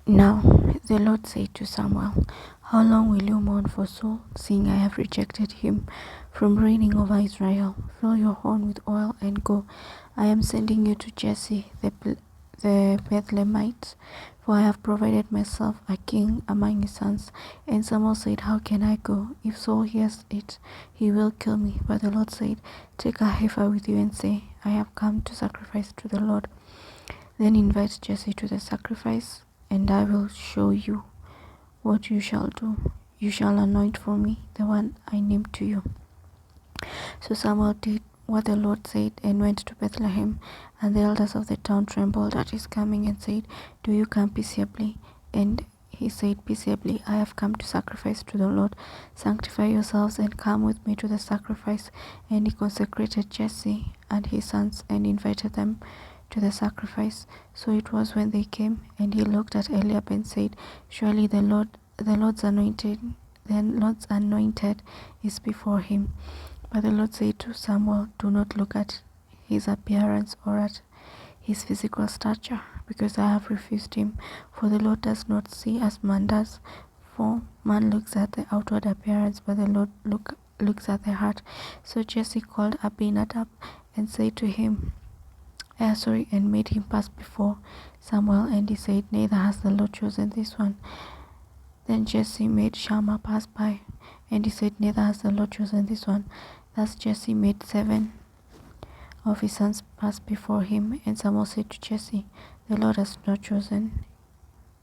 Now the Lord said to Samuel, "How long will you mourn for Saul, seeing I have rejected him from reigning over Israel? Fill your horn with oil and go. I am sending you to Jesse the Bethlehemite, for I have provided myself a king among his sons." And Samuel said, "How can I go? If Saul hears it, he will kill me." But the Lord said, "Take a heifer with you and say, I have come to sacrifice to the Lord. Then invite Jesse to the sacrifice, and I will show you what you shall do. You shall anoint for me the one I name to you." So Samuel did what the Lord said and went to Bethlehem. And the elders of the town trembled at his coming and said, "Do you come peaceably?" And he said, "Peaceably, I have come to sacrifice to the Lord. Sanctify yourselves and come with me to the sacrifice." And he consecrated Jesse and his sons and invited them to the sacrifice. So it was when they came, and he looked at Eliab and said, "Surely the Lord's anointed is before him." But the Lord said to Samuel, "Do not look at his appearance or at his physical stature, because I have refused him. For the Lord does not see as man does. For man looks at the outward appearance, but the Lord looks at the heart." So Jesse called Abinadab and said to him, and made him pass before Samuel, and he said, "Neither has the Lord chosen this one." Then Jesse made Shammah pass by, and he said, "Neither has the Lord chosen this one." Thus Jesse made 7 of his sons pass before him. And Samuel said to Jesse, "The Lord has not chosen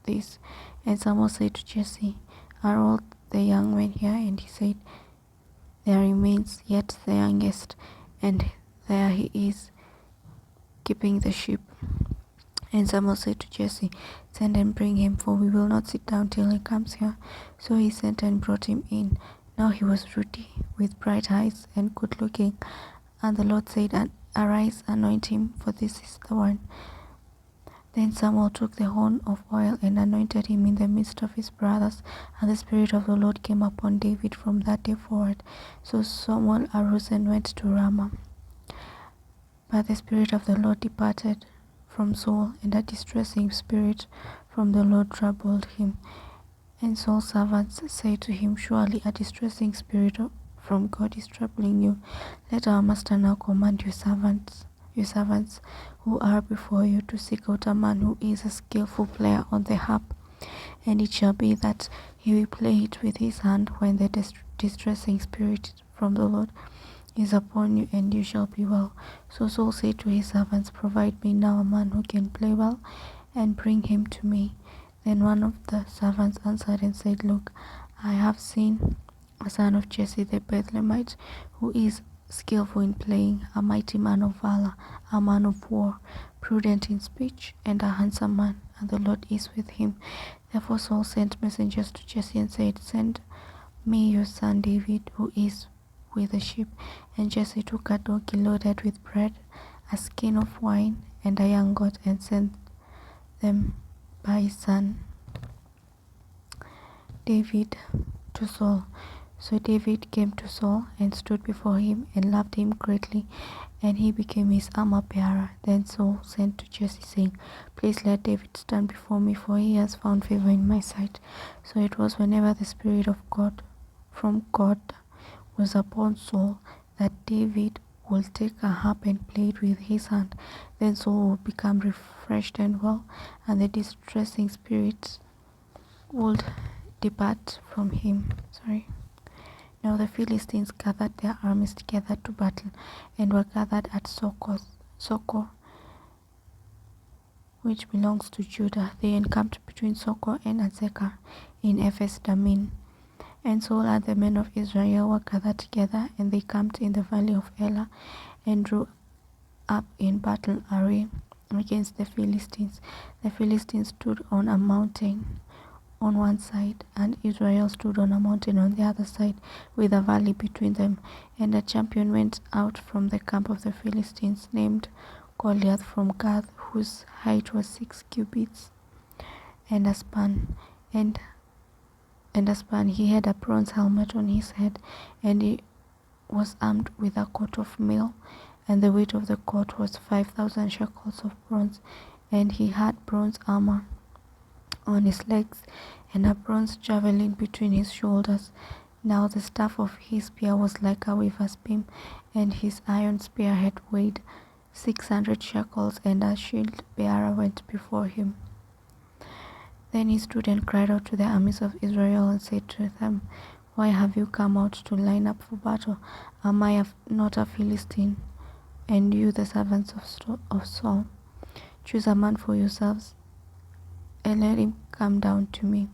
this." And Samuel said to Jesse, "Are all the young men here?" And he said, "There remains yet the youngest, and there he is, keeping the sheep." And Samuel said to Jesse, "Send and bring him, for we will not sit down till he comes here." So he sent and brought him in. Now he was ruddy, with bright eyes, and good looking. And the Lord said, "Arise, anoint him, for this is the one." Then Samuel took the horn of oil and anointed him in the midst of his brothers. And the Spirit of the Lord came upon David from that day forward. So Samuel arose and went to Ramah. But the Spirit of the Lord departed from Saul, and a distressing spirit from the Lord troubled him. And Saul's servants said to him, "Surely a distressing spirit from God is troubling you. Let our master now command your servants who are before you to seek out a man who is a skillful player on the harp. And it shall be that he will play it with his hand when the distressing spirit from the Lord is upon you, and you shall be well." So Saul said to his servants, "Provide me now a man who can play well, and bring him to me." Then one of the servants answered and said, "Look, I have seen a son of Jesse the Bethlehemite, who is skillful in playing, a mighty man of valor, a man of war, prudent in speech, and a handsome man, and the Lord is with him." Therefore Saul sent messengers to Jesse and said, "Send me your son David, who is with the sheep." And Jesse took a donkey loaded with bread, a skin of wine, and a young goat, and sent them by his son David to Saul. So David came to Saul and stood before him and loved him greatly, and he became his armor-bearer. Then Saul sent to Jesse, saying, "Please let David stand before me, for he has found favor in my sight." So it was whenever the Spirit of God from God was upon Saul, that David would take a harp and play it with his hand. Then Saul would become refreshed and well, and the distressing spirits would depart from him. Now the Philistines gathered their armies together to battle, and were gathered at Sokor, which belongs to Judah. They encamped between Sokor and Azekah in Ephes Dammim. And Saul and the men of Israel were gathered together, and they camped in the valley of Elah, and drew up in battle array against the Philistines. The Philistines stood on a mountain on one side, and Israel stood on a mountain on the other side, with a valley between them. And a champion went out from the camp of the Philistines, named Goliath from Gath, whose height was 6 cubits and a span. And a span. He had a bronze helmet on his head, and he was armed with a coat of mail, and the weight of the coat was 5,000 shekels of bronze. And he had bronze armor on his legs, and a bronze javelin between his shoulders. Now the staff of his spear was like a weaver's beam, and his iron spearhead weighed 600 shekels, and a shield bearer went before him. Then he stood and cried out to the armies of Israel and said to them, Why have you come out to line up for battle? Am I not a Philistine, and you the servants of Saul? Choose a man for yourselves, and let him come down to me.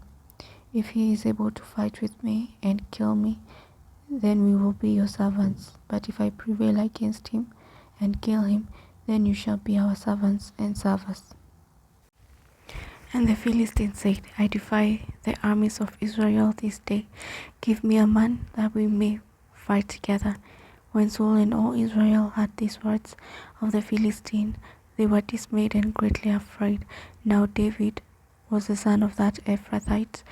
If he is able to fight with me and kill me, then we will be your servants. But if I prevail against him and kill him, then you shall be our servants and serve us. And the Philistines said, I defy the armies of Israel this day. Give me a man that we may fight together. When Saul and all Israel heard these words of the Philistine, they were dismayed and greatly afraid. Now David was the son of that Ephrathite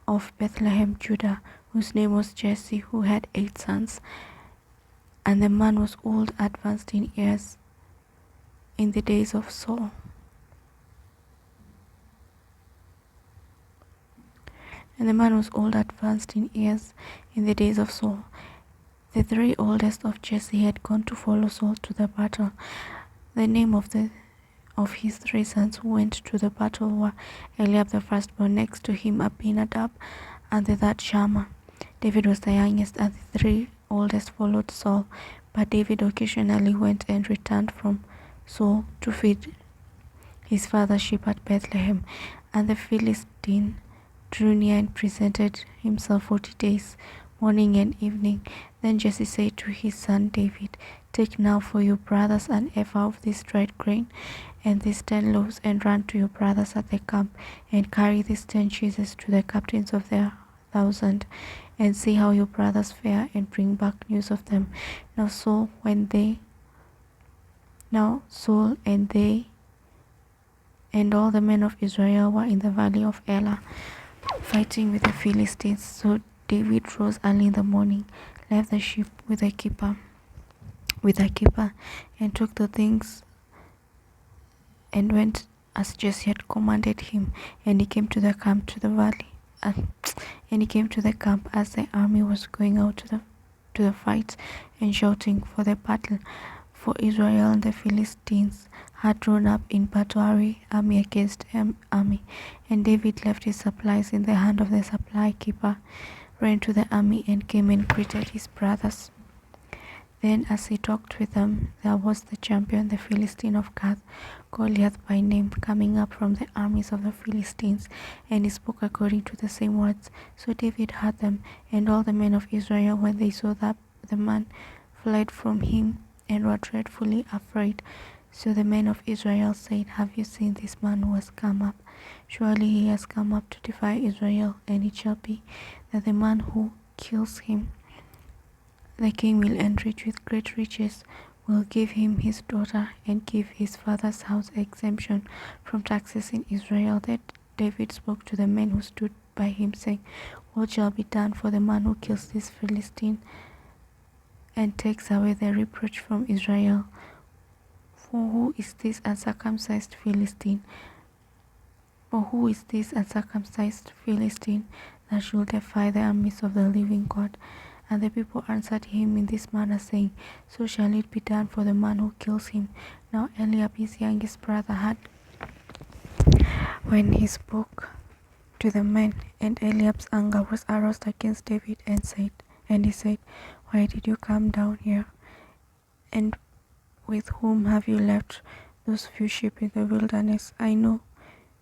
of Bethlehem, Judah, whose name was Jesse, who had 8 sons. And the man was old, advanced in years, in the days of Saul. And the man was old, advanced in years, in the days of Saul. The 3 oldest of Jesse had gone to follow Saul to the battle. The name of his 3 sons who went to the battle were Eliab the firstborn, next to him Abinadab, and the third Shammah. David was the youngest, and the 3 oldest followed Saul. But David occasionally went and returned from Saul to feed his father's sheep at Bethlehem. And the Philistine drew near and presented himself 40 days, morning and evening. Then Jesse said to his son David, Take now for your brothers an ephah of this dried grain, and these 10 loaves, and run to your brothers at the camp, and carry these 10 cheeses to the captains of their 1,000, and see how your brothers fare, and bring back news of them. Now Saul and they and all the men of Israel were in the valley of Elah, fighting with the Philistines. So David rose early in the morning, left the sheep with a keeper, and took the things and went as Jesse had commanded him. And he came to the camp as the army was going out to the fight, and shouting for the battle. For Israel and the Philistines had drawn up in battle army against army. And David left his supplies in the hand of the supply keeper, ran to the army, and came and greeted his brothers. Then as he talked with them, there was the champion, the Philistine of Gath, Goliath by name, coming up from the armies of the Philistines, and he spoke according to the same words. So David heard them, and all the men of Israel, when they saw that the man, fled from him, and were dreadfully afraid. So the men of Israel said, Have you seen this man who has come up? Surely he has come up to defy Israel, and it shall be that the man who kills him, the king will enrich with great riches, will give him his daughter, and give his father's house exemption from taxes in Israel. That David spoke to the men who stood by him, saying, What shall be done for the man who kills this Philistine, and takes away the reproach from Israel? For who is this uncircumcised Philistine? That should defy the armies of the living God? And the people answered him in this manner, saying, So shall it be done for the man who kills him. Now Eliab, his youngest brother, heard when he spoke to the men, and Eliab's anger was aroused against David, and he said, Why did you come down here? And with whom have you left those few sheep in the wilderness? I know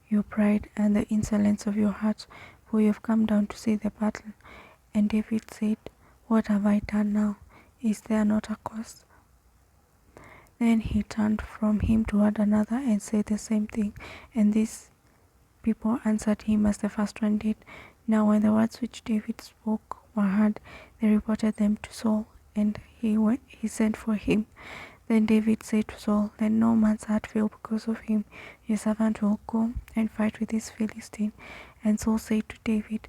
your pride and the insolence of your heart, for you have come down to see the battle. And David said, What have I done now? Is there not a cause? Then he turned from him toward another and said the same thing, and these people answered him as the first one did. Now when the words which David spoke were heard, they reported them to Saul, and he sent for him. Then David said to Saul, Let no man's heart fail because of him. Your servant will go and fight with this Philistine. And Saul said to David,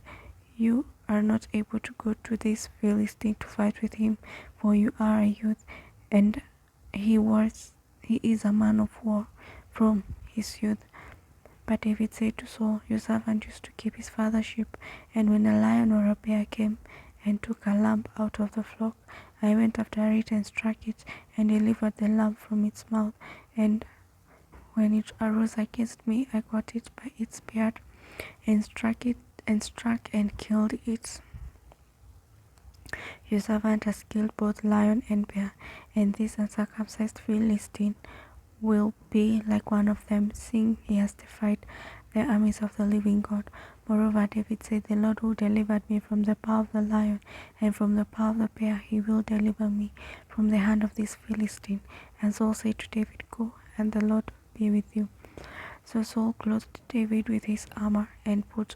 You are not able to go to this Philistine to fight with him, for you are a youth, and he is a man of war from his youth. But David said to Saul, Your servant used to keep his father's sheep, and when a lion or a bear came and took a lamb out of the flock, I went after it and struck it, and delivered the lamb from its mouth. And when it arose against me, I caught it by its beard, and struck and killed it. Your servant has killed both lion and bear, and this uncircumcised Philistine will be like one of them, seeing he has defied the armies of the living God. Moreover, David said, The Lord who delivered me from the power of the lion and from the power of the bear, he will deliver me from the hand of this Philistine. And Saul said to David, Go, and the Lord be with you. So Saul clothed David with his armor and put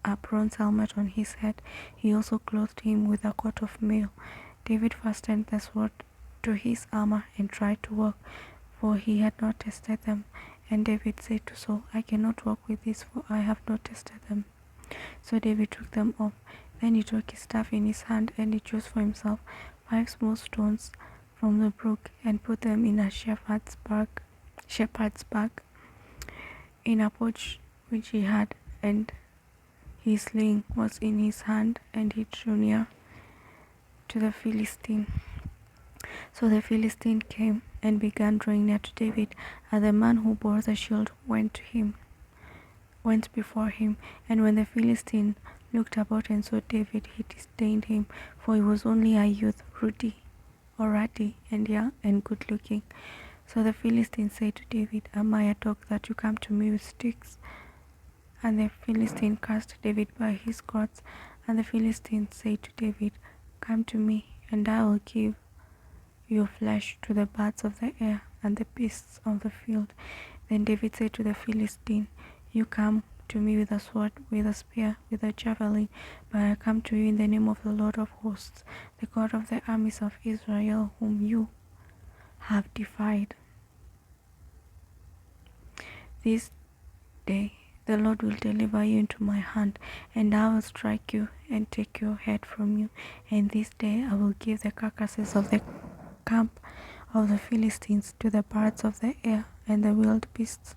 a bronze helmet on his head. He also clothed him with a coat of mail. David fastened the sword to his armor and tried to walk, for he had not tested them. And David said to Saul, I cannot walk with these, for I have not tested them. So David took them off. Then he took his staff in his hand, and he chose for himself 5 small stones from the brook, and put them in a shepherd's bag, in a pouch which he had, and his sling was in his hand, and he drew near to the Philistine. So the Philistine came and began drawing near to David, and the man who bore the shield went before him. And when the Philistine looked about and saw David, he disdained him, for he was only a youth, ruddy and young and good looking. So the Philistine said to David, Am I a dog that you come to me with sticks? And the Philistine cast David by his cords. And the Philistine said to David, Come to me, and I will give your flesh to the birds of the air and the beasts of the field. Then David said to the Philistine, You come to me with a sword, with a spear, with a javelin, but I come to you in the name of the Lord of hosts, the God of the armies of Israel, whom you have defied. This day the Lord will deliver you into my hand, and I will strike you and take your head from you. And this day I will give the carcasses of the camp of the Philistines to the birds of the air and the wild beasts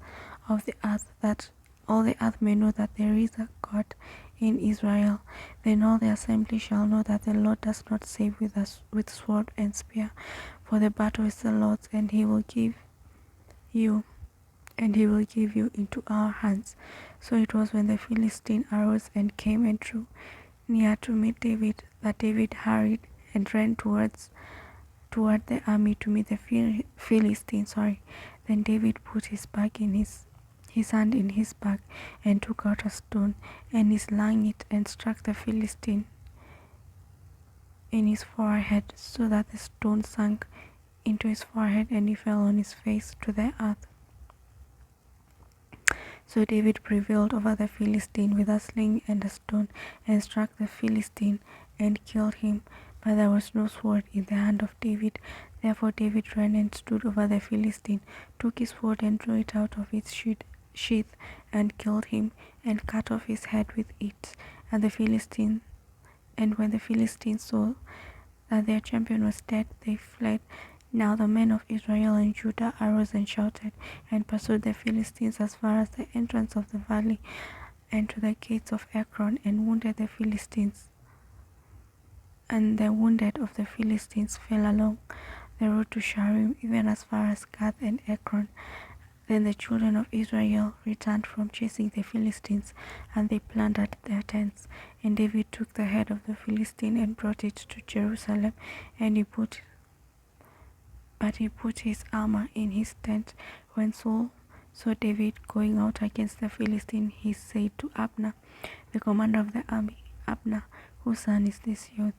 of the earth, that all the earth may know that there is a God in Israel. Then all the assembly shall know that the Lord does not save with sword and spear, for the battle is the Lord's, and he will give you into our hands. So it was when the Philistine arose and came and drew near to meet David, that David hurried and ran toward the army to meet the Philistine. Then David put his hand in his bag, and took out a stone, and he slung it and struck the Philistine in his forehead, so that the stone sank into his forehead, and he fell on his face to the earth. So David prevailed over the Philistine with a sling and a stone, and struck the Philistine and killed him. But there was no sword in the hand of David. Therefore David ran and stood over the Philistine, took his sword and drew it out of its sheath, and killed him, and cut off his head with it. And when the Philistines saw that their champion was dead, they fled. Now the men of Israel and Judah arose and shouted, and pursued the Philistines as far as the entrance of the valley, and to the gates of Ekron, and wounded the Philistines. And the wounded of the Philistines fell along the road to Sharim, even as far as Gath and Ekron. Then the children of Israel returned from chasing the Philistines, and they plundered their tents. And David took the head of the Philistine and brought it to Jerusalem, and he put his armor in his tent. When Saul saw David going out against the Philistine, he said to Abner, the commander of the army, Abner, whose son is this youth?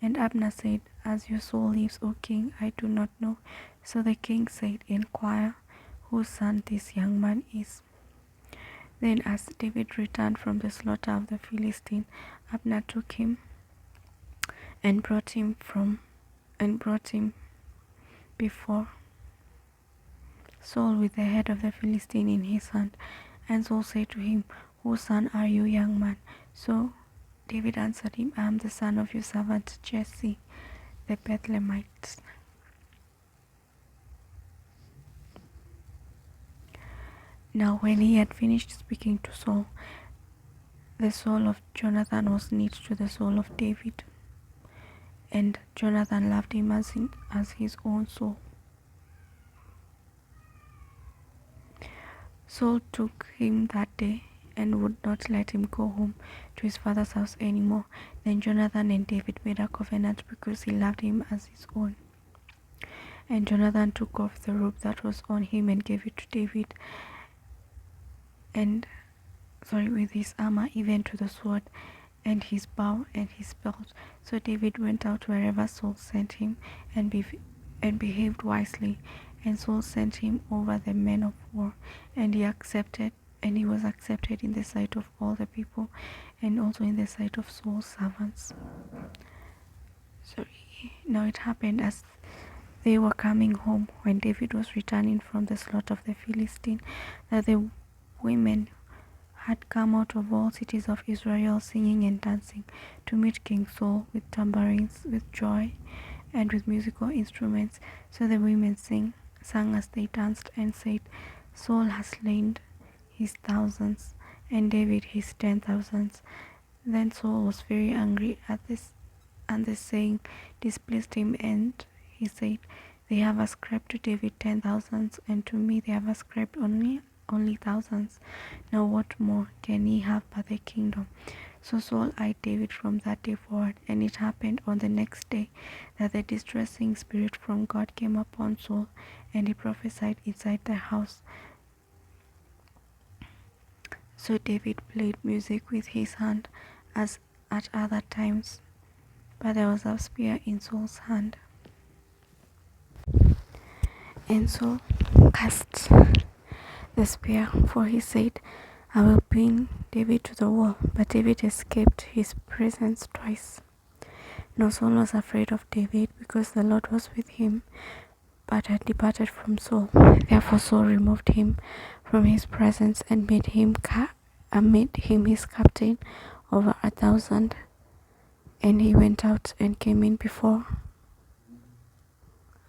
And Abner said, As your soul lives, O king, I do not know. So the king said, Inquire whose son this young man is. Then as David returned from the slaughter of the Philistine, Abner took him and brought him before Saul with the head of the Philistine in his hand. And Saul said to him, Whose son are you, young man? So David answered him, I am the son of your servant Jesse, the Bethlehemite. Now when he had finished speaking to Saul, the soul of Jonathan was knit to the soul of David, and Jonathan loved him as his own soul. Saul took him that day and would not let him go home to his father's house anymore. Then Jonathan and David made a covenant because he loved him as his own. And Jonathan took off the robe that was on him and gave it to David, with his armor, even to the sword, and his bow and his belt. So David went out wherever Saul sent him, and behaved wisely. And Saul sent him over the men of war, and he was accepted in the sight of all the people, and also in the sight of Saul's servants. Now it happened as they were coming home, when David was returning from the slaughter of the Philistine, that the women had come out of all cities of Israel, singing and dancing, to meet King Saul with tambourines, with joy, and with musical instruments. So the women sang as they danced, and said, Saul has slain his thousands, and David his 10,000s. Then Saul was very angry at this, and the saying displeased him, and he said, they have ascribed to David 10,000s, and to me they have ascribed only thousands. Now what more can he have but the kingdom? So Saul eyed David from that day forward. And it happened on the next day that the distressing spirit from God came upon Saul, and he prophesied inside the house. So David played music with his hand as at other times, but there was a spear in Saul's hand. And Saul cast the spear, for he said, I will pin David to the wall. But David escaped his presence twice. Now Saul was afraid of David, because the Lord was with him, but had departed from Saul. Therefore Saul removed him from his presence, and made him his captain over 1,000. And he went out and came in before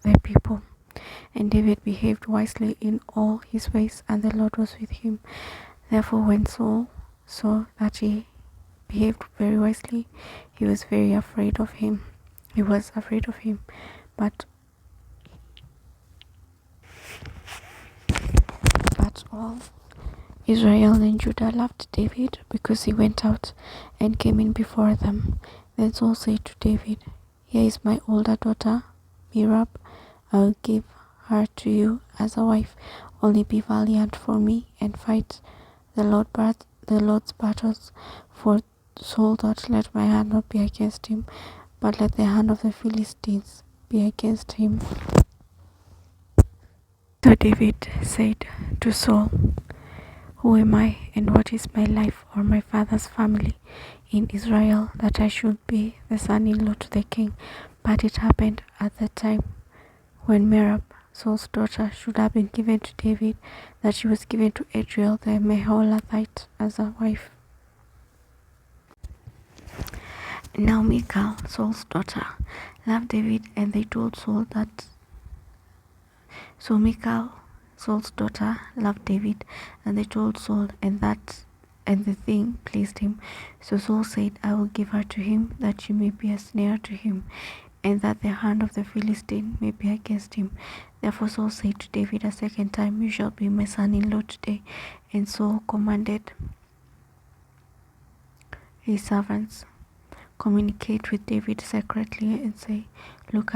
the people. And David behaved wisely in all his ways, and the Lord was with him. Therefore when Saul saw that he behaved very wisely, he was afraid of him. But all Israel and Judah loved David, because he went out and came in before them. Then Saul said to David, here is my older daughter, Merab. I will give her to you as a wife. Only be valiant for me, and fight the Lord's battles. For Saul thought, let my hand not be against him, but let the hand of the Philistines be against him. So David said to Saul, who am I, and what is my life or my father's family in Israel, that I should be the son-in-law to the king? But it happened at the time when Merab, Saul's daughter, should have been given to David, that she was given to Adriel the Meholathite as a wife. Now Michal, Saul's daughter, loved David, and they told Saul that. So Michal, Saul's daughter, loved David, and they told Saul, and the thing pleased him. So Saul said, I will give her to him, that she may be a snare to him, and that the hand of the Philistine may be against him. Therefore Saul said to David a second time, you shall be my son-in-law today. And Saul commanded his servants, communicate with David secretly, and say, Look,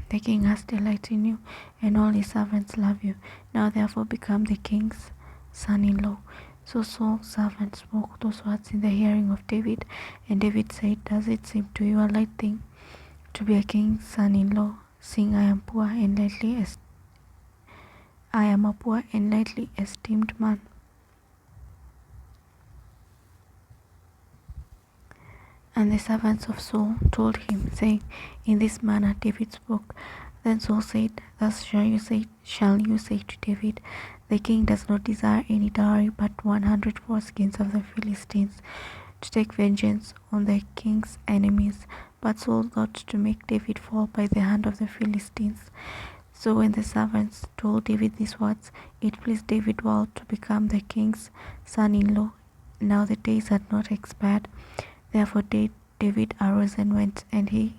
the king has delight in you, and all his servants love you. Now therefore become the king's son-in-law. So Saul's servant spoke those words in the hearing of David. And David said, does it seem to you a light thing to be a king's son-in-law, seeing I am a poor and lightly esteemed man? And the servants of Saul told him, saying, in this manner David spoke. Then Saul said, thus shall you say to David, the king does not desire any dowry, but 100 foreskins of the Philistines, to take vengeance on the king's enemies. But Saul thought to make David fall by the hand of the Philistines. So when the servants told David these words, it pleased David well to become the king's son-in-law. Now the days had not expired. Therefore David arose and went, and he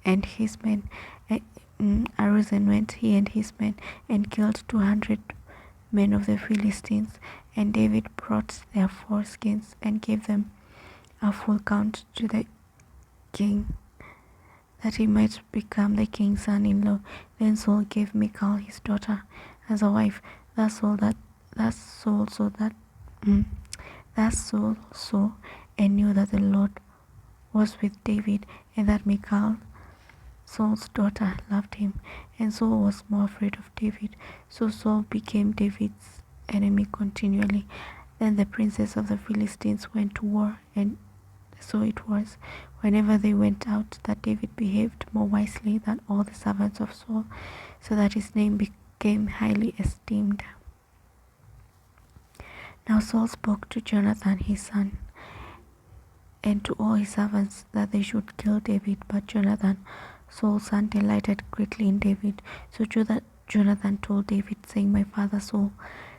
and his men he and his men, and killed 200 men of the Philistines. And David brought their foreskins and gave them a full count to the king, that he might become the king's son-in-law. Then Saul gave Michal his daughter as a wife. Thus Saul saw and knew that the Lord was with David, and that Michal, Saul's daughter, loved him. And Saul was more afraid of David. So Saul became David's enemy continually. Then the princes of the Philistines went to war, and so it was, whenever they went out, that David behaved more wisely than all the servants of Saul, so that his name became highly esteemed. Now Saul spoke to Jonathan his son, and to all his servants, that they should kill David. But Jonathan, Saul's son, delighted greatly in David. So Jonathan told David, saying, My father Saul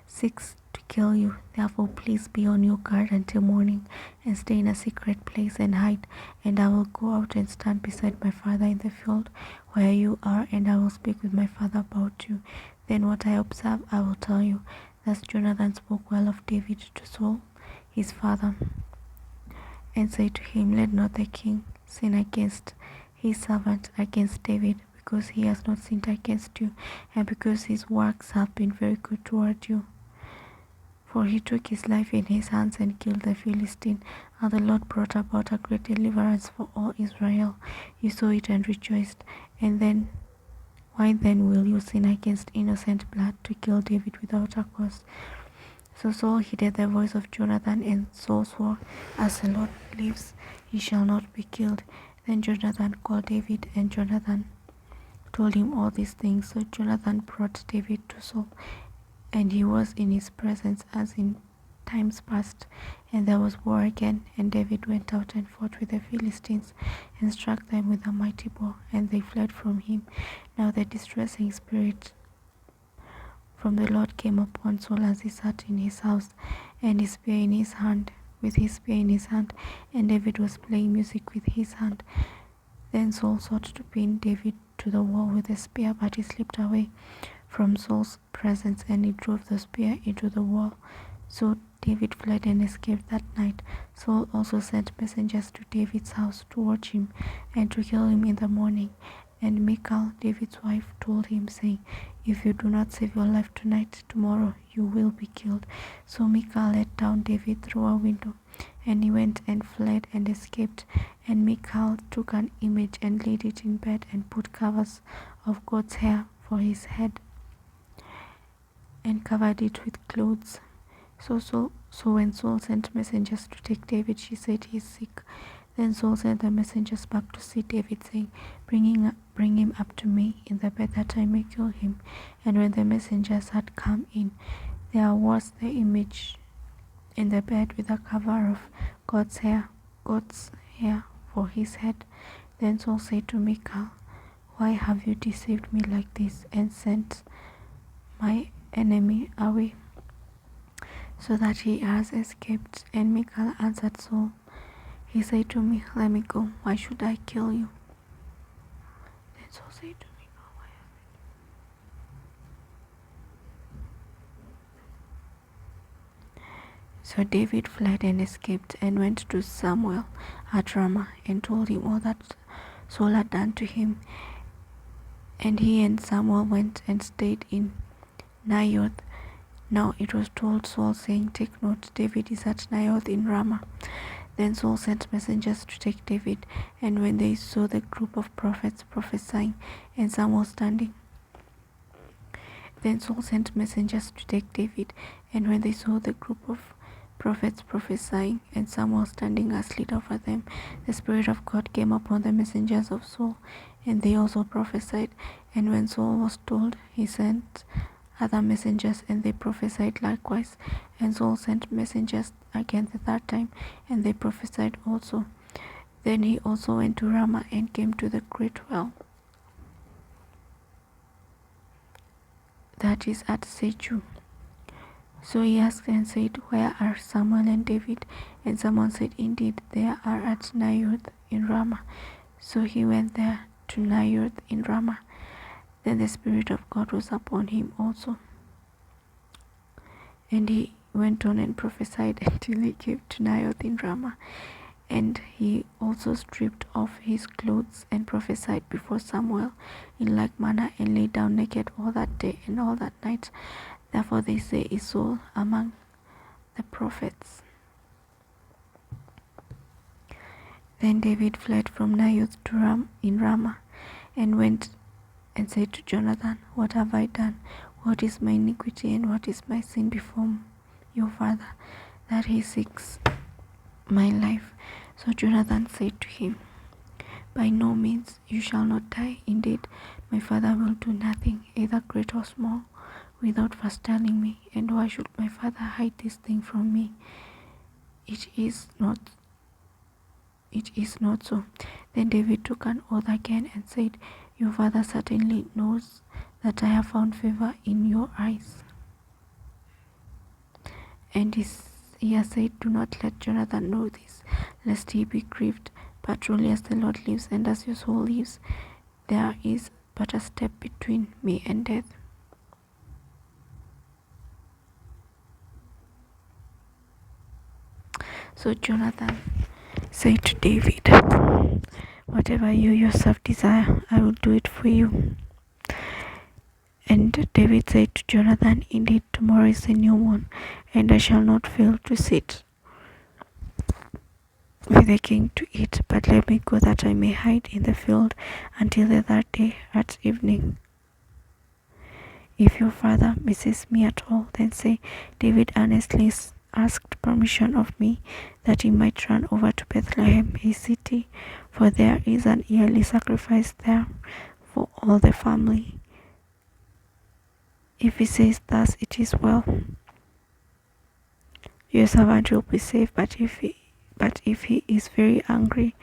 seeks to kill you. Therefore please be on your guard until morning, and stay in a secret place and hide. And I will go out and stand beside my father in the field where you are, and I will speak with my father about you. Then what I observe I will tell you. Thus Jonathan spoke well of David to Saul his father, and said to him, Let not the king sin against his servant, against David, because he has not sinned against you, and because his works have been very good toward you. For he took his life in his hands and killed the Philistine, and the Lord brought about a great deliverance for all Israel. You saw it and rejoiced. And then, why then will you sin against innocent blood to kill David without a cause? So Saul heeded the voice of Jonathan, and Saul swore, As the Lord lives, he shall not be killed. Then Jonathan called David, and Jonathan told him all these things. So Jonathan brought David to Saul, and he was in his presence as in times past. And there was war again, and David went out and fought with the Philistines, and struck them with a mighty bow, and they fled from him. Now the distressing spirit from the Lord came upon Saul as he sat in his house, and his spear in his hand, with his spear in his hand, and David was playing music with his hand. Then Saul sought to pin David to the wall with a spear, but he slipped away from Saul's presence, and he drove the spear into the wall. So David fled and escaped that night. Saul also sent messengers to David's house to watch him and to kill him in the morning. And Michal, David's wife, told him, saying, If you do not save your life tonight, tomorrow you will be killed. So Michal let down David through a window, and he went and fled and escaped. And Michal took an image and laid it in bed, and put covers of goat's hair for his head, and covered it with clothes. So when Saul sent messengers to take David, she said, He is sick. Then Saul sent the messengers back to see David, saying, Bring him up to me in the bed, that I may kill him. And when the messengers had come in, there was the image in the bed with a cover of goat's hair for his head. Then Saul said to Michal, Why have you deceived me like this, and sent my enemy away, so that he has escaped? And Michal answered Saul, He said to me, Let me go. Why should I kill you? Then Saul said to Michal, Why have you? So David fled and escaped, and went to Samuel at Ramah, and told him all that Saul had done to him. And he and Samuel went and stayed in Naioth. Now it was told Saul, saying, Take note, David is at Naioth in Ramah. Then Saul sent messengers to take David, and when they saw the group of prophets prophesying, and Samuel standing, then Saul sent messengers to take David, and when they saw the group of prophets prophesying, and Samuel standing as leader over them, the Spirit of God came upon the messengers of Saul, and they also prophesied. And when Saul was told, he sent other messengers, and they prophesied likewise. And Saul sent messengers again the third time, and they prophesied also. Then he also went to Ramah, and came to the great well. that is at Sechu. So he asked and said, Where are Samuel and David? And Samuel said, Indeed, they are at Naioth in Ramah. So he went there to Naioth in Ramah. Then the Spirit of God was upon him also. And he went on and prophesied until he came to Naioth in Ramah. And he also stripped off his clothes and prophesied before Samuel in like manner, and lay down naked all that day and all that night. Therefore they say, is Saul among the prophets. Then David fled from Naioth to in Ramah, and went and said to Jonathan, What have I done? What is my iniquity, and what is my sin before your father, that he seeks my life? So Jonathan said to him, By no means, you shall not die. Indeed, my father will do nothing, either great or small, without first telling me. And why should my father hide this thing from me? It is not so. Then David took an oath again and said, Your father certainly knows that I have found favor in your eyes. And he has said, Do not let Jonathan know this, lest he be grieved. But truly as the Lord lives, and as your soul lives, there is but a step between me and death. So Jonathan said to David, Whatever you yourself desire, I will do it for you. And David said to Jonathan, Indeed, tomorrow is a new moon, and I shall not fail to sit with the king to eat, but let me go that I may hide in the field until the third day at evening. If your father misses me at all, then say, David earnestly asked permission of me that he might run over to Bethlehem, his city, for there is an yearly sacrifice there for all the family. If he says thus, it is well. Your servant will be safe, but if he is very angry,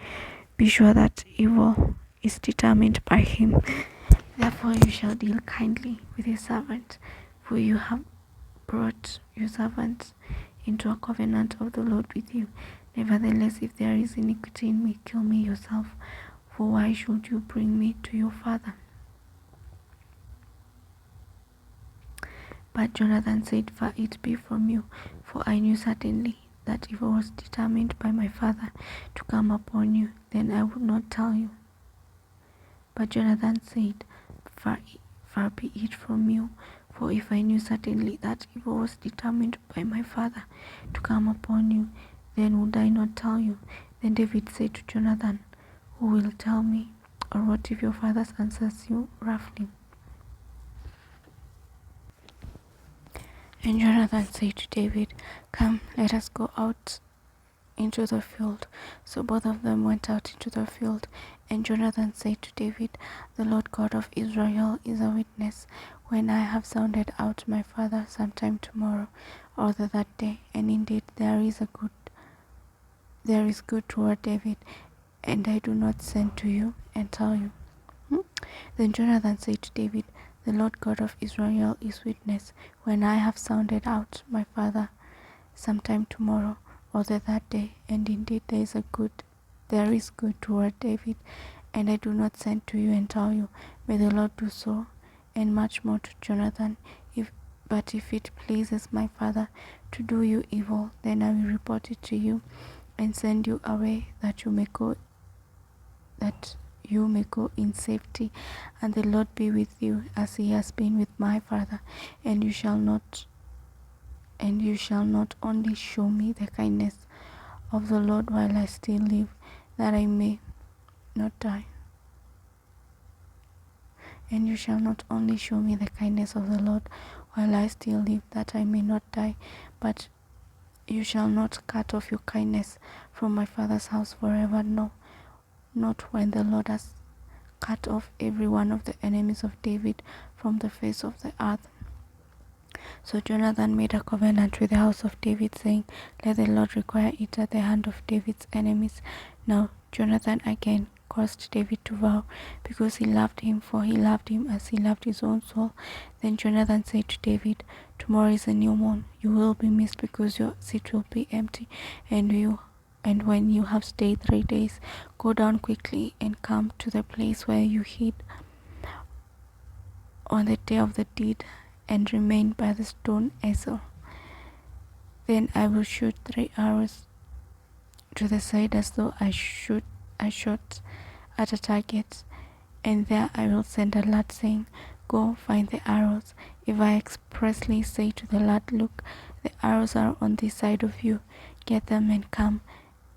be sure that evil is determined by him. Therefore you shall deal kindly with your servant, for you have brought your servant into a covenant of the Lord with you. Nevertheless, if there is iniquity in me, kill me yourself, for why should you bring me to your father? But Jonathan said, Far it be from you, for I knew certainly that if it was determined by my father to come upon you, then I would not tell you. But Jonathan said, Far be it from you, for if I knew certainly that if it was determined by my father to come upon you, then would I not tell you? Then David said to Jonathan, Who will tell me? Or what if your father answers you roughly? And Jonathan said to David, Come, let us go out into the field. So both of them went out into the field. And Jonathan said to David, The Lord God of Israel is a witness, when I have sounded out my father sometime tomorrow, or the that day, and indeed there is good toward David, and I do not send to you and tell you. Then Jonathan said to David, The Lord God of Israel is witness, when I have sounded out my father sometime tomorrow, or the that day, and indeed there is good toward David, and I do not send to you and tell you. May the Lord do so, and much more to Jonathan. But if it pleases my father to do you evil, then I will report it to you, and send you away, that you may go in safety, and the Lord be with you as he has been with my father. And you shall not only show me the kindness of the Lord while I still live, that I may not die. And you shall not only show me the kindness of the Lord while I still live, that I may not die, but you shall not cut off your kindness from my father's house forever, no, not when the Lord has cut off every one of the enemies of David from the face of the earth. So Jonathan made a covenant with the house of David, saying, Let the Lord require it at the hand of David's enemies. Now Jonathan again caused David to vow, because he loved him, for he loved him as he loved his own soul. Then Jonathan said to David, "Tomorrow is a new moon. You will be missed because your seat will be empty, and when you have stayed 3 days, go down quickly and come to the place where you hid on the day of the deed, and remain by the stone Ezel. Then I will shoot 3 arrows to the side as though I shot at a target, and there I will send a lad saying, 'Go find the arrows.' If I expressly say to the lad, 'Look, the arrows are on this side of you, get them and come,'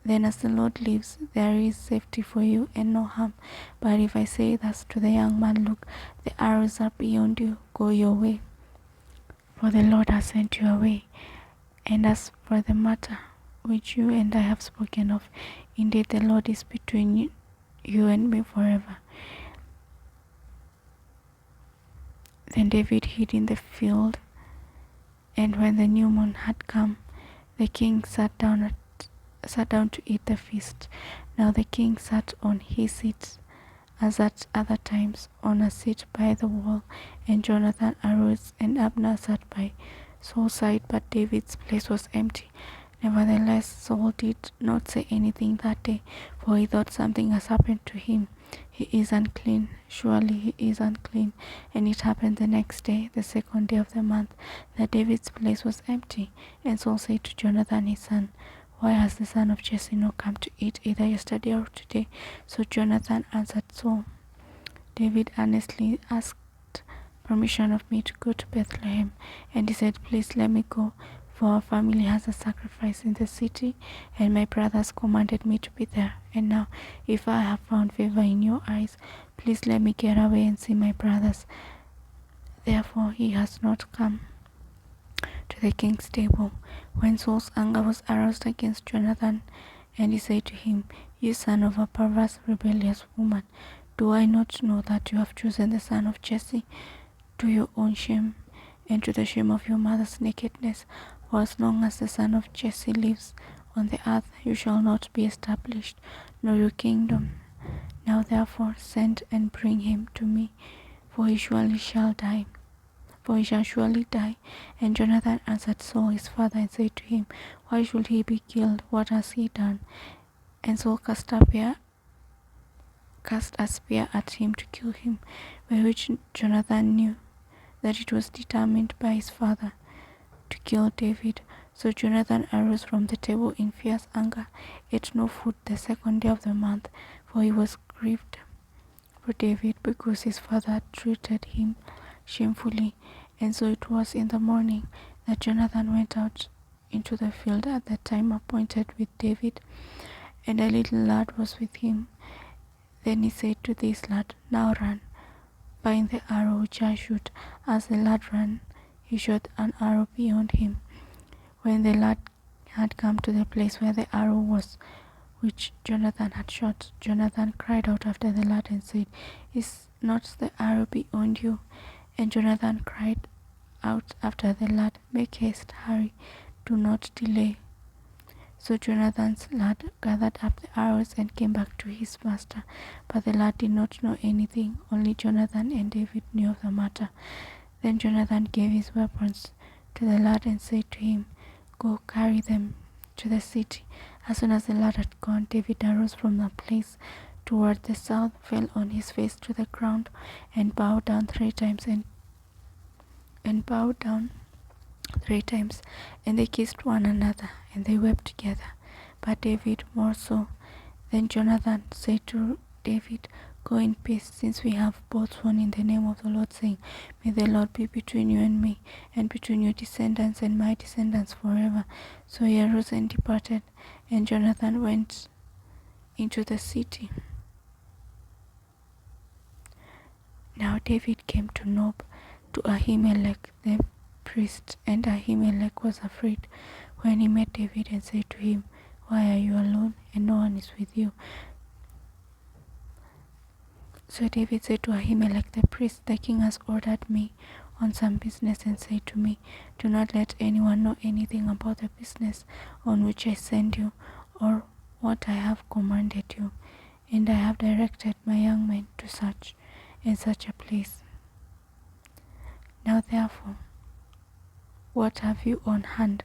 then as the Lord lives, there is safety for you and no harm. But if I say thus to the young man, 'Look, the arrows are beyond you, go your way, for the Lord has sent you away,' and as for the matter which you and I have spoken of, indeed the Lord is between you and me forever." Then David hid in the field, and when the new moon had come, the king sat down to eat the feast. Now the king sat on his seat, as at other times, on a seat by the wall, and Jonathan arose, and Abner sat by Saul's side, but David's place was empty. Nevertheless, Saul did not say anything that day, for he thought, "Something has happened to him. He is unclean. Surely he is unclean." And it happened the next day, the 2nd day of the month, that David's place was empty. And Saul said to Jonathan his son, "Why has the son of Jesse not come to eat either yesterday or today?" So Jonathan answered Saul, "David earnestly asked permission of me to go to Bethlehem, and he said, 'Please let me go, for our family has a sacrifice in the city, and my brothers commanded me to be there. And now, if I have found favor in your eyes, please let me get away and see my brothers.' Therefore he has not come to the king's table." When Saul's anger was aroused against Jonathan, and he said to him, "You son of a perverse, rebellious woman, do I not know that you have chosen the son of Jesse to your own shame, and to the shame of your mother's nakedness? For as long as the son of Jesse lives on the earth, you shall not be established, nor your kingdom. Now therefore send and bring him to me, for he shall surely die." And Jonathan answered Saul his father and said to him, "Why should he be killed? What has he done?" And Saul cast a spear at him to kill him, by which Jonathan knew that it was determined by his father to kill David. So Jonathan arose from the table in fierce anger, ate no food the 2nd day of the month, for he was grieved for David, because his father had treated him shamefully. And so it was in the morning that Jonathan went out into the field at the time appointed with David, and a little lad was with him. Then he said to this lad, "Now run, find the arrow which I shoot." As the lad ran, he shot an arrow beyond him. When the lad had come to the place where the arrow was, which Jonathan had shot, Jonathan cried out after the lad and said, "Is not the arrow beyond you?" And Jonathan cried out after the lad, "Make haste, hurry, do not delay." So Jonathan's lad gathered up the arrows and came back to his master. But the lad did not know anything, only Jonathan and David knew of the matter. Then Jonathan gave his weapons to the lad and said to him, "Go, carry them to the city." As soon as the lad had gone, David arose from the place toward the south, fell on his face to the ground, and bowed down 3 times, and they kissed one another, and they wept together, but David more so. Then Jonathan said to David, "Go in peace, since we have both sworn in the name of the Lord, saying, 'May the Lord be between you and me, and between your descendants and my descendants forever.'" So he arose and departed, and Jonathan went into the city. Now David came to Nob, to Ahimelech the priest, and Ahimelech was afraid when he met David and said to him, "Why are you alone, and no one is with you?" So David said to Ahimelech the priest, "The king has ordered me on some business and said to me, 'Do not let anyone know anything about the business on which I send you, or what I have commanded you.'" and I have directed my young men to search in such a place. Now therefore, what have you on hand?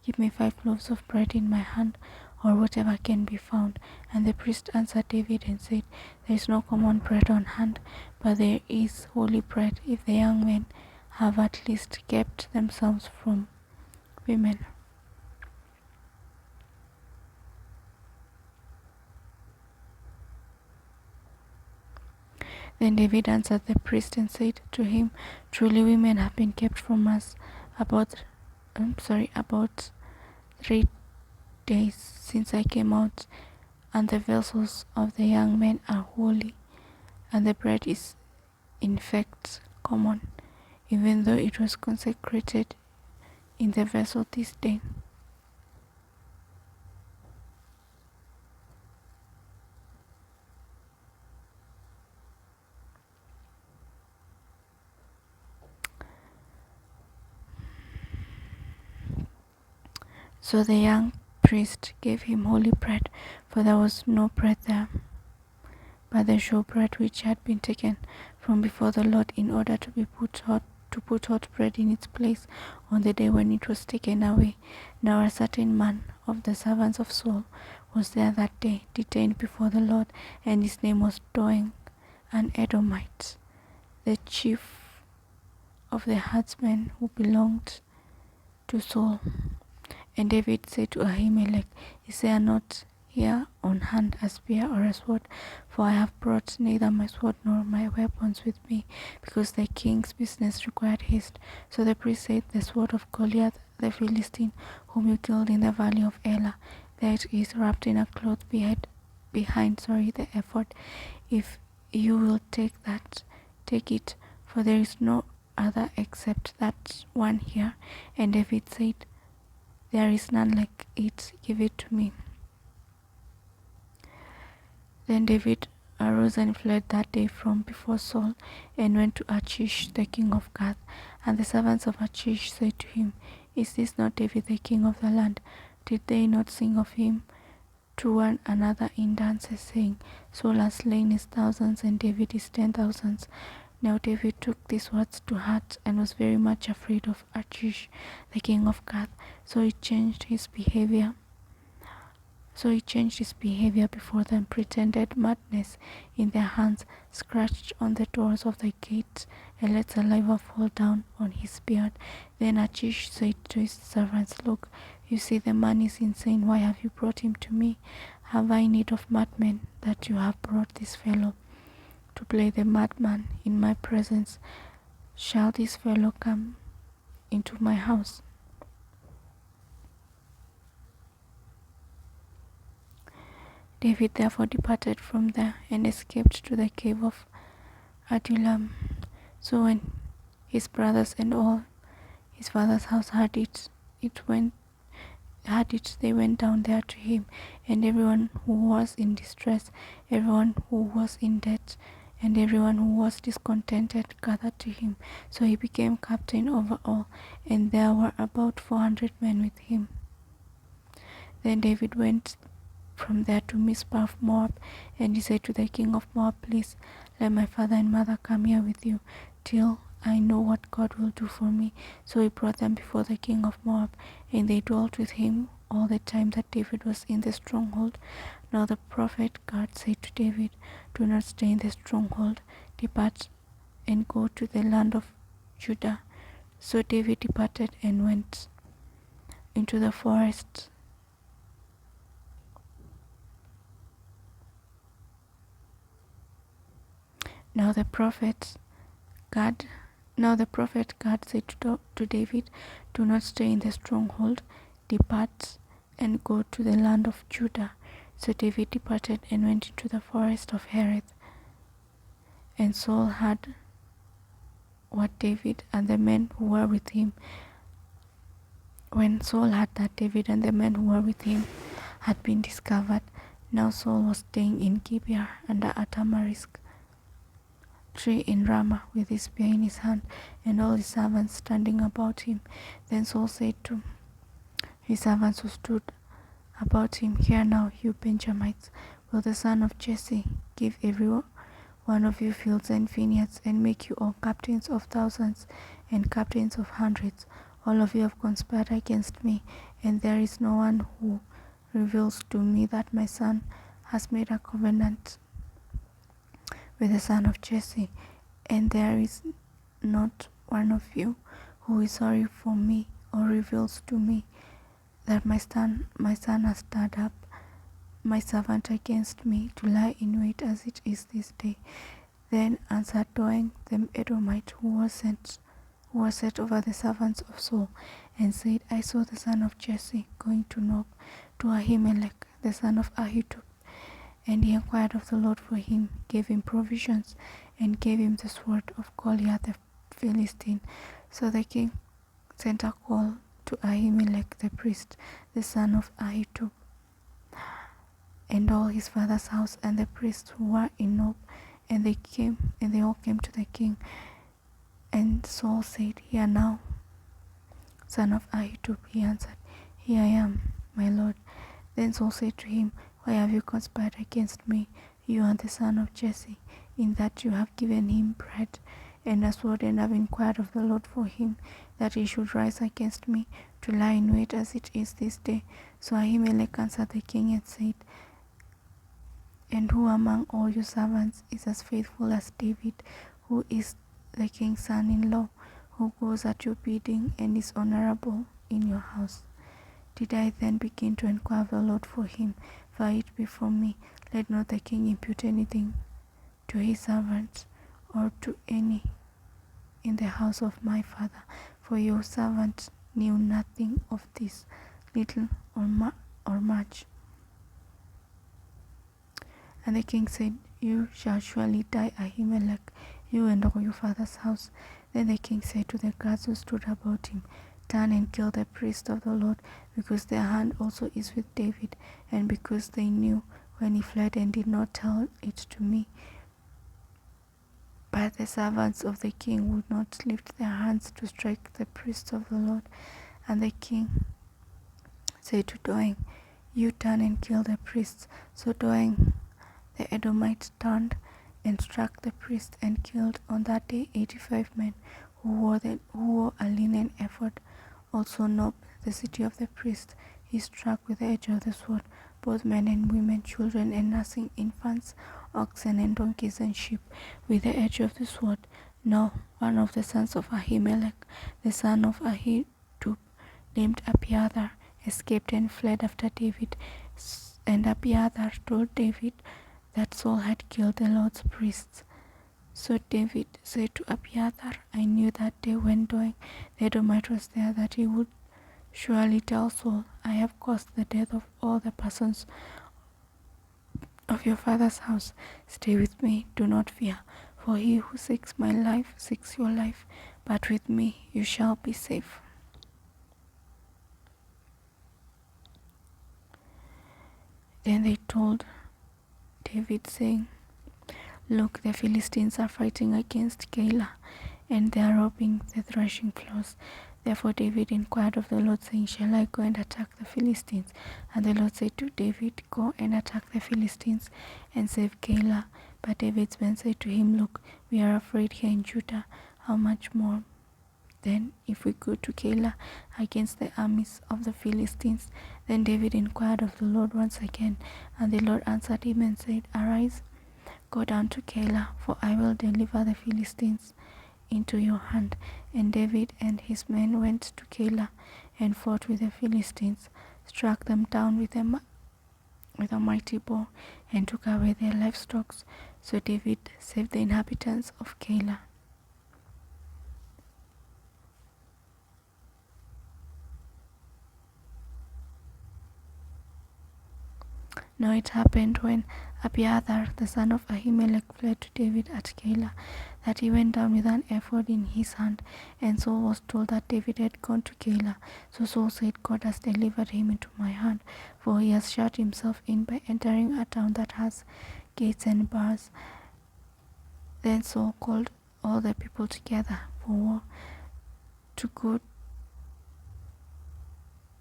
Give me 5 loaves of bread in my hand, or whatever can be found. And the priest answered David and said, There is no common bread on hand, but there is holy bread, if the young men have at least kept themselves from women. Then David answered the priest and said to him, Truly women have been kept from us about 3 days since I came out, and the vessels of the young men are holy, and the bread is in fact common, even though it was consecrated in the vessel this day. So the young priest gave him holy bread, for there was no bread there, but the showbread which had been taken from before the Lord in order to put hot bread in its place on the day when it was taken away. Now a certain man of the servants of Saul was there that day, detained before the Lord, and his name was Doeg, an Edomite, the chief of the herdsmen who belonged to Saul. And David said to Ahimelech, Is there not here on hand a spear or a sword? For I have brought neither my sword nor my weapons with me, because the king's business required haste. So the priest said, The sword of Goliath the Philistine, whom you killed in the valley of Elah, there it is wrapped in a cloth behind the ephod. If you will take it, for there is no other except that one here. And David said, There is none like it, give it to me. Then David arose and fled that day from before Saul, and went to Achish the king of Gath. And the servants of Achish said to him, Is this not David the king of the land? Did they not sing of him to one another in dances, saying, Saul has slain his thousands, and David his 10,000s? Now David took these words to heart, and was very much afraid of Achish the king of Gath. So he changed his behavior before them, pretended madness in their hands, scratched on the doors of the gates, and let saliva fall down on his beard. Then Achish said to his servants, Look, you see the man is insane. Why have you brought him to me? Have I need of madmen that you have brought this fellow to play the madman in my presence? Shall this fellow come into my house? David therefore departed from there and escaped to the cave of Adullam. So when his brothers and all his father's house heard it, they went down there to him, and everyone who was in distress, everyone who was in debt, and everyone who was discontented gathered to him. So he became captain over all, and there were about 400 men with him. Then David went from there to Mizpah of Moab, and he said to the king of Moab, Please let my father and mother come here with you, till I know what God will do for me. So he brought them before the king of Moab, and they dwelt with him all the time that David was in the stronghold. Now the prophet Gad said to David, Do not stay in the stronghold, depart and go to the land of Judah. So David departed and went into the forest. Now the prophet Gad said to David, Do not stay in the stronghold, depart and go to the land of Judah. So David departed and went into the forest of Hereth. And Saul heard what David and the men who were with him. When Saul heard that David and the men who were with him had been discovered, now Saul was staying in Gibeah under a tamarisk tree in Ramah, with his spear in his hand, and all his servants standing about him. Then Saul said to his servants who stood about him, Hear now, you Benjamites, will the son of Jesse give every one of you fields and vineyards, and make you all captains of thousands and captains of hundreds. All of you have conspired against me, and there is no one who reveals to me that my son has made a covenant with the son of Jesse, and there is not one of you who is sorry for me or reveals to me that my son has stirred up my servant against me to lie in wait as it is this day. Then answered Doeg the Edomite, who was set over the servants of Saul, and said, I saw the son of Jesse going to Nob, to Ahimelech the son of Ahitub, and he inquired of the Lord for him, gave him provisions, and gave him the sword of Goliath the Philistine. So the king sent a call to Ahimelech the priest, the son of Ahitub, and all his father's house, and the priests who were in Nob, and they all came to the king. And Saul said, Here now, son of Ahitub. He answered, Here I am, my lord. Then Saul said to him, Why have you conspired against me, you and the son of Jesse, in that you have given him bread and a sword, and have inquired of the Lord for him, that he should rise against me, to lie in wait as it is this day? So Ahimelech answered the king and said, And who among all your servants is as faithful as David, who is the king's son-in-law, who goes at your bidding and is honorable in your house? Did I then begin to inquire of the Lord for him? Far it be from me, let not the king impute anything to his servant, or to any in the house of my father, for your servant knew nothing of this, little or much. And the king said, You shall surely die, Ahimelech, you and all your father's house. Then the king said to the guards who stood about him, Turn and kill the priest of the Lord, because their hand also is with David, and because they knew when he fled and did not tell it to me. But the servants of the king would not lift their hands to strike the priests of the Lord. And the king said to Doeg, You turn and kill the priests. So Doeg the Edomite turned and struck the priest, and killed on that day 85 men who wore a linen ephod. Also Nob, the city of the priest, he struck with the edge of the sword, both men and women, children and nursing infants, oxen and donkeys and sheep, with the edge of the sword. Now one of the sons of Ahimelech, the son of Ahitub, named Abiathar, escaped and fled after David. And Abiathar told David that Saul had killed the Lord's priests. So David said to Abiathar, I knew that day when Doeg the Edomite was there, that he would surely tell Saul, I have caused the death of all the persons of your father's house. Stay with me, do not fear, for he who seeks my life seeks your life, but with me you shall be safe. Then they told David, saying, Look, the Philistines are fighting against Keilah, and they are robbing the threshing floors. Therefore David inquired of the Lord, saying, Shall I go and attack the Philistines? And the Lord said to David, Go and attack the Philistines, and save Keilah. But David's men said to him, Look, we are afraid here in Judah. How much more then if we go to Keilah against the armies of the Philistines? Then David inquired of the Lord once again, and the Lord answered him and said, Arise, go down to Keilah, for I will deliver the Philistines into your hand. And David and his men went to Keilah and fought with the Philistines, struck them down with a mighty bow, and took away their livestock. So David saved the inhabitants of Keilah. Now it happened when Abiathar the son of Ahimelech fled to David at Keilah, that he went down with an ephod in his hand, and Saul was told that David had gone to Keilah. So Saul said, God has delivered him into my hand, for he has shut himself in by entering a town that has gates and bars. Then Saul called all the people together for war, to go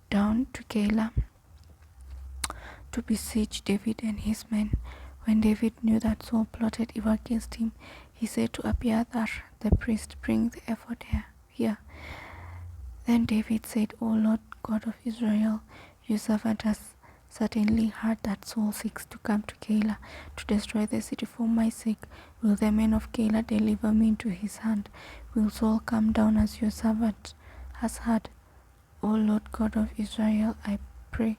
down to Keilah to besiege David and his men. When David knew that Saul plotted evil against him, he said to Abiathar the priest, "Bring the ephod here." Then David said, "O Lord God of Israel, your servant has certainly heard that Saul seeks to come to Keilah to destroy the city for my sake. Will the men of Keilah deliver me into his hand? Will Saul come down as your servant has heard? O Lord God of Israel, I pray,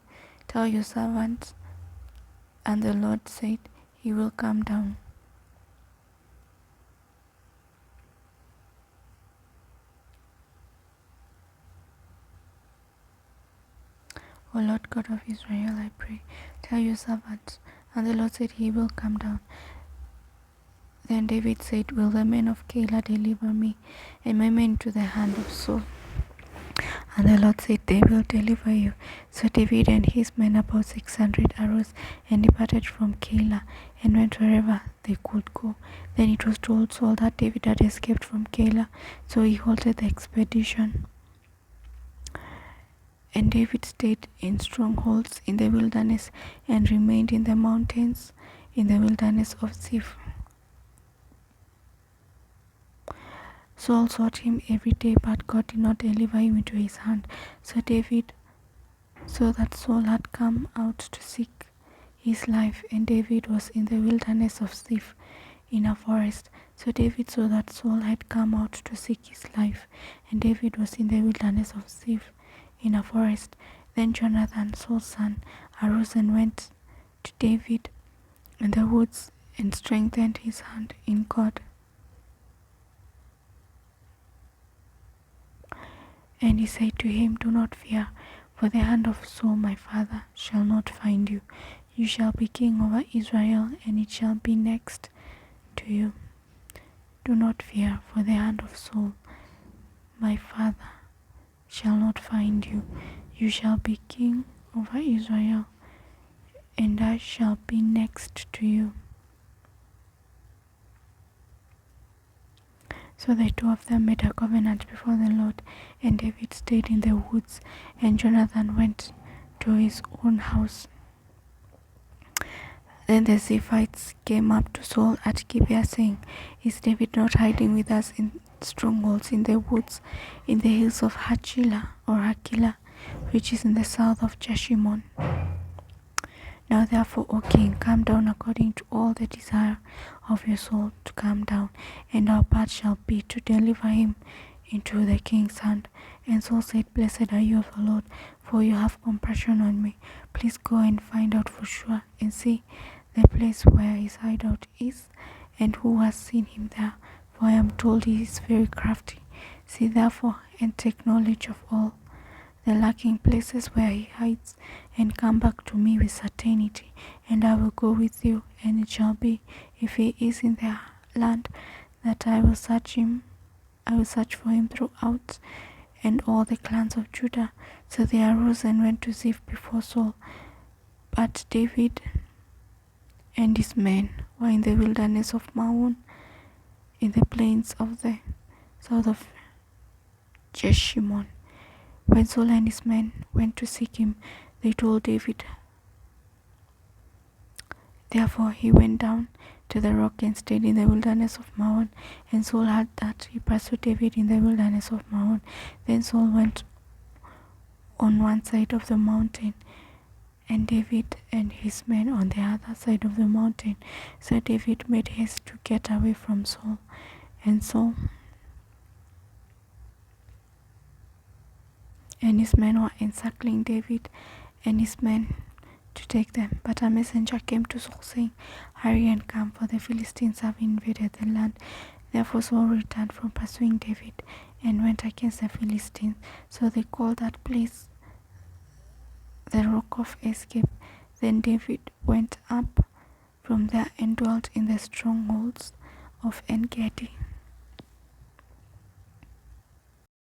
tell your servant." And the Lord said, "He will come down." O Lord God of Israel, I pray, tell your servant. And the Lord said, "He will come down." Then David said, "Will the men of Keilah deliver me and my men into the hand of Saul?" And the Lord said, "They will deliver you." So David and his men, about 600, arose and departed from Keilah and went wherever they could go. Then it was told Saul that David had escaped from Keilah, so he halted the expedition. And David stayed in strongholds in the wilderness and remained in the mountains in the wilderness of Ziph. Saul sought him every day, but God did not deliver him into his hand. So David saw that Saul had come out to seek his life, and David was in the wilderness of Ziph in a forest. So David saw that Saul had come out to seek his life, and David was in the wilderness of Ziph in a forest. Then Jonathan, Saul's son, arose and went to David in the woods and strengthened his hand in God. And he said to him, "Do not fear, for the hand of Saul my father shall not find you. You shall be king over Israel, and it shall be next to you. Do not fear, for the hand of Saul my father shall not find you. You shall be king over Israel, and I shall be next to you." So the two of them made a covenant before the Lord, and David stayed in the woods, and Jonathan went to his own house. Then the Ziphites came up to Saul at Gibeah, saying, "Is David not hiding with us in strongholds in the woods, in the hills of Hachilah, which is in the south of Jeshimon? Now therefore, O king, come down according to all the desire of your soul to come down, and our part shall be to deliver him into the king's hand." And Saul said, "Blessed are you of the Lord, for you have compassion on me. Please go and find out for sure, and see the place where his hideout is, and who has seen him there, for I am told he is very crafty. See therefore, and take knowledge of all the lurking places where he hides, and come back to me with certainty, and I will go with you. And it shall be, if he is in the land, that I will search for him throughout, and all the clans of Judah." So they arose and went to Ziph before Saul. But David and his men were in the wilderness of Maon, in the plains of the south of Jeshimon. When Saul and his men went to seek him, they told David. Therefore he went down to the rock and stayed in the wilderness of Maon. And Saul heard that he pursued David in the wilderness of Maon. Then Saul went on one side of the mountain, and David and his men on the other side of the mountain. So David made haste to get away from Saul, and Saul and his men were encircling David and his men to take them. But a messenger came to Saul, saying, "Hurry and come, for the Philistines have invaded the land." Therefore Saul returned from pursuing David and went against the Philistines. So they called that place the Rock of Escape. Then David went up from there and dwelt in the strongholds of En-Gedi.